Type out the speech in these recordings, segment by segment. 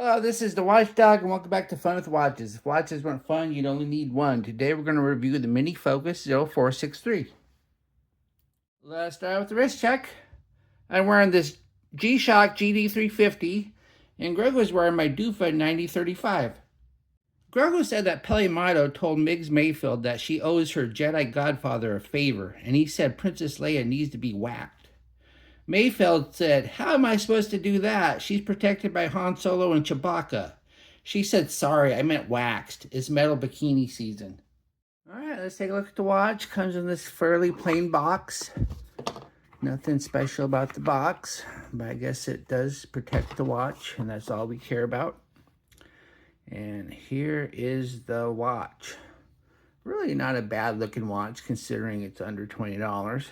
Hello, this is the Watchdog, and welcome back to Fun with Watches. If watches weren't fun, you'd only need one. Today we're going to review the Mini Focus 0463. Let's start with the wrist check. I'm wearing this G-Shock GD350, and Greg was wearing my Dufa 9035. Grogu said that Pelimato told Migs Mayfield that she owes her Jedi godfather a favor, and he said Princess Leia needs to be whacked. Mayfield said, "How am I supposed to do that? She's protected by Han Solo and Chewbacca." She said, "Sorry, I meant waxed. It's metal bikini season." All right, let's take a look at the watch. Comes in this fairly plain box. Nothing special about the box, but I guess it does protect the watch, and that's all we care about. And here is the watch. Really not a bad looking watch considering it's under $20.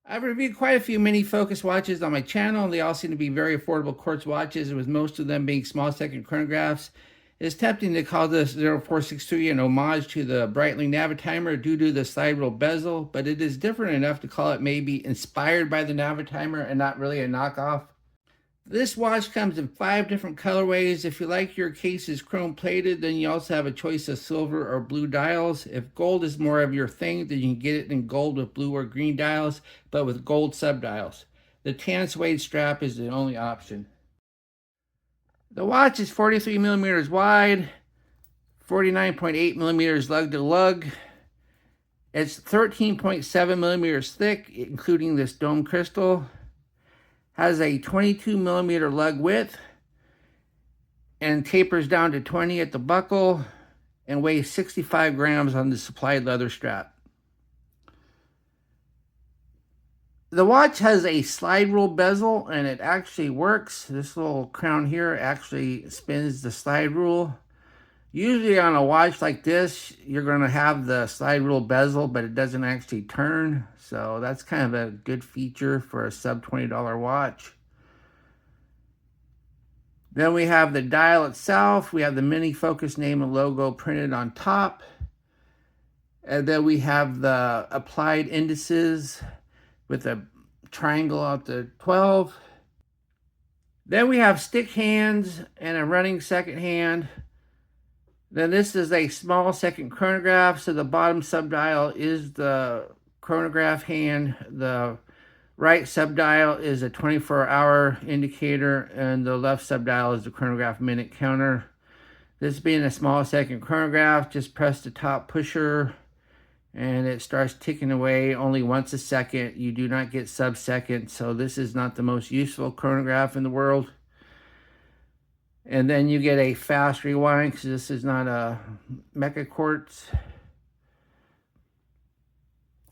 I've reviewed quite a few mini focus watches on my channel, and they all seem to be very affordable quartz watches, with most of them being small second chronographs. It's tempting to call this 0463 an homage to the Breitling Navitimer due to the slide rule bezel, but it is different enough to call it maybe inspired by the Navitimer and not really a knockoff. This watch comes in 5 different colorways. If you like your cases chrome plated, then you also have a choice of silver or blue dials. If gold is more of your thing, then you can get it in gold with blue or green dials, but with gold subdials. The tan suede strap is the only option. The watch is 43 millimeters wide, 49.8 millimeters lug to lug. It's 13.7 millimeters thick, including this dome crystal. Has a 22 millimeter lug width and tapers down to 20 at the buckle and weighs 65 grams on the supplied leather strap. The watch has a slide rule bezel, and it actually works. This little crown here actually spins the slide rule. Usually on a watch like this, you're going to have the slide rule bezel, but it doesn't actually turn. So that's kind of a good feature for a sub $20 watch. Then we have the dial itself. We have the Mini Focus name and logo printed on top. And then we have the applied indices with a triangle out to 12. Then we have stick hands and a running second hand. Then this is a small second chronograph, so the bottom subdial is the chronograph hand. The right subdial is a 24-hour indicator, and the left subdial is the chronograph minute counter. This being a small second chronograph, just press the top pusher, and it starts ticking away only once a second. You do not get sub-second, so this is not the most useful chronograph in the world. And then you get a fast rewind, because this is not a Mecha Quartz.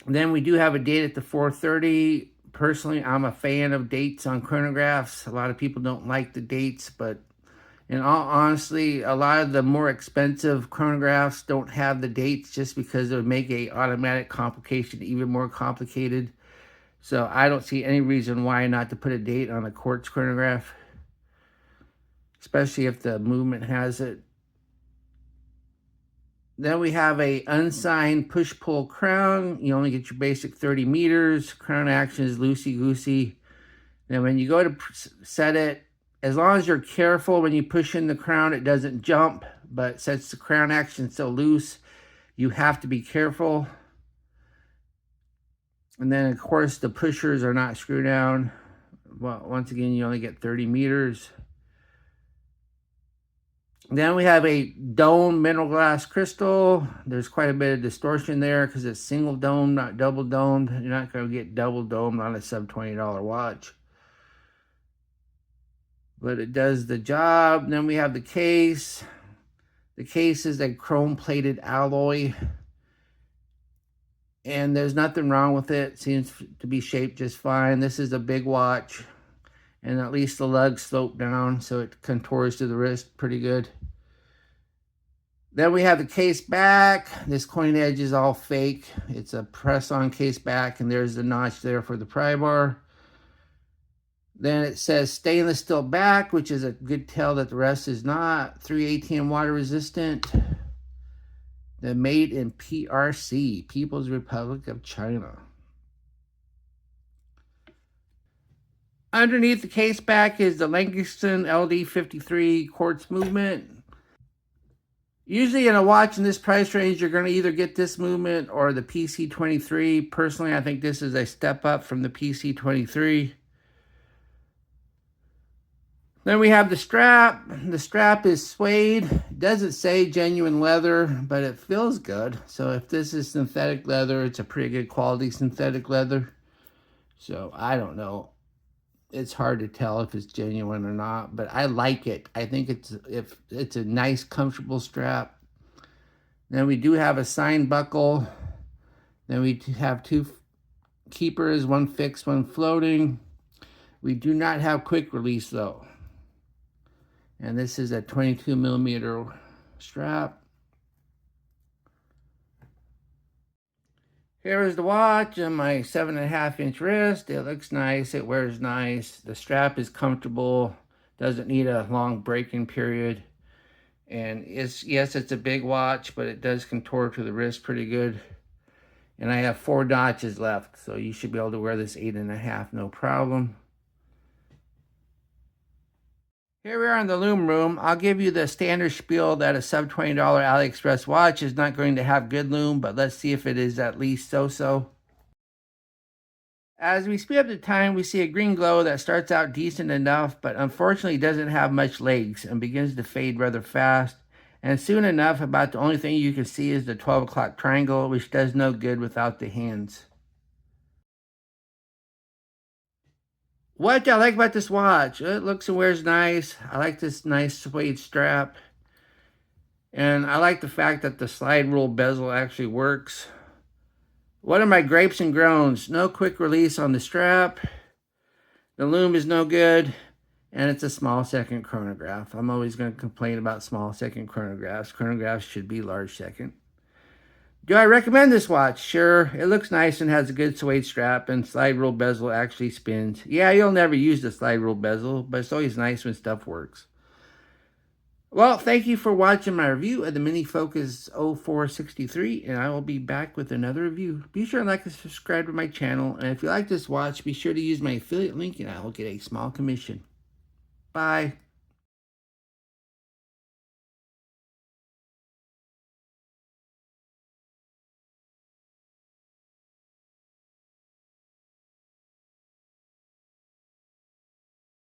Then we do have a date at the 4:30. Personally, I'm a fan of dates on chronographs. A lot of people don't like the dates, but in all honesty, a lot of the more expensive chronographs don't have the dates just because it would make a automatic complication even more complicated. So I don't see any reason why not to put a date on a quartz chronograph, especially if the movement has it. Then we have a unsigned push-pull crown. You only get your basic 30 meters. Crown action is loosey-goosey. Then when you go to set it, as long as you're careful when you push in the crown, it doesn't jump. But since the crown action is so loose, you have to be careful. And then, of course, the pushers are not screw down. Well, once again, you only get 30 meters. Then we have a dome mineral glass crystal. There's quite a bit of distortion there because it's single dome, not double domed. You're not going to get double domed on a sub $20 watch, but it does the job. Then we have the case. The case is a chrome plated alloy, and there's nothing wrong with it. It seems to be shaped just fine. This is a big watch, and at least the lugs slope down, so it contours to the wrist pretty good. Then we have the case back. This coin edge is all fake. It's a press-on case back, and there's the notch there for the pry bar. Then it says stainless steel back, which is a good tell that the rest is not. 318 water resistant. Then made in PRC, People's Republic of China. Underneath the case back is the Langston LD53 quartz movement. Usually in a watch in this price range, you're going to either get this movement or the PC23. Personally, I think this is a step up from the PC23. Then we have the strap. The strap is suede. It doesn't say genuine leather, but it feels good. So if this is synthetic leather, it's a pretty good quality synthetic leather. So I don't know. It's hard to tell if it's genuine or not, but I like it. I think it's a nice, comfortable strap. Then we do have a sign buckle. Then we have two keepers, one fixed, one floating. We do not have quick release though. And this is a 22 millimeter strap. Here is the watch on my 7.5-inch wrist. It looks nice. It wears nice. The strap is comfortable. Doesn't need a long break-in period. And yes, it's a big watch, but it does contour to the wrist pretty good. And I have 4 notches left, so you should be able to wear this 8.5, no problem. Here we are in the Lume room. I'll give you the standard spiel that a sub $20 AliExpress watch is not going to have good lume, but let's see if it is at least so-so. As we speed up the time, we see a green glow that starts out decent enough, but unfortunately doesn't have much legs and begins to fade rather fast. And soon enough, about the only thing you can see is the 12 o'clock triangle, which does no good without the hands. What I like about this watch, it looks and wears nice. I like this nice suede strap. And I like the fact that the slide rule bezel actually works. What are my grapes and groans? No quick release on the strap. The lume is no good. And it's a small second chronograph. I'm always going to complain about small second chronographs. Chronographs should be large second. Do I recommend this watch? Sure. It looks nice and has a good suede strap, and slide rule bezel actually spins. Yeah, you'll never use the slide rule bezel, but it's always nice when stuff works. Well, thank you for watching my review of the Mini Focus 0463, and I will be back with another review. Be sure to like and subscribe to my channel, and if you like this watch, be sure to use my affiliate link, and I will get a small commission. Bye.